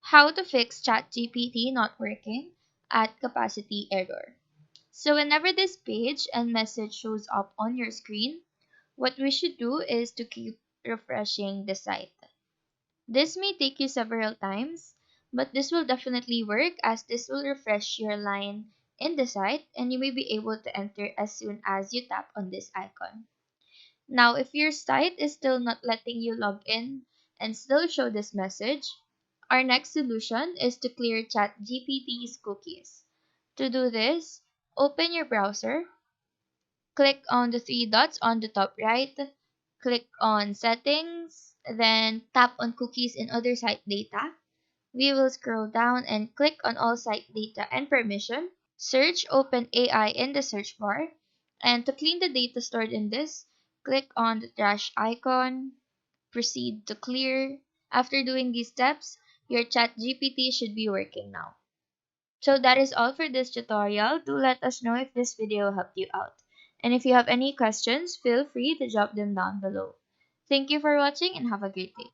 How to fix ChatGPT not working at capacity error. So whenever this page and message shows up on your screen, what we should do is to keep refreshing the site. This may take you several times, but this will definitely work as this will refresh your line in the site and you may be able to enter as soon as you tap on this icon. Now, if your site is still not letting you log in and still show this message, our next solution is to clear ChatGPT's cookies. To do this, open your browser, click on the three dots on the top right, click on Settings, then tap on Cookies and Other Site Data. We will scroll down and click on All Site Data and Permission. Search OpenAI in the search bar. And to clean the data stored in this, click on the trash icon, proceed to clear. After doing these steps, your ChatGPT should be working now. So that is all for this tutorial. Do let us know if this video helped you out. And if you have any questions, feel free to drop them down below. Thank you for watching and have a great day.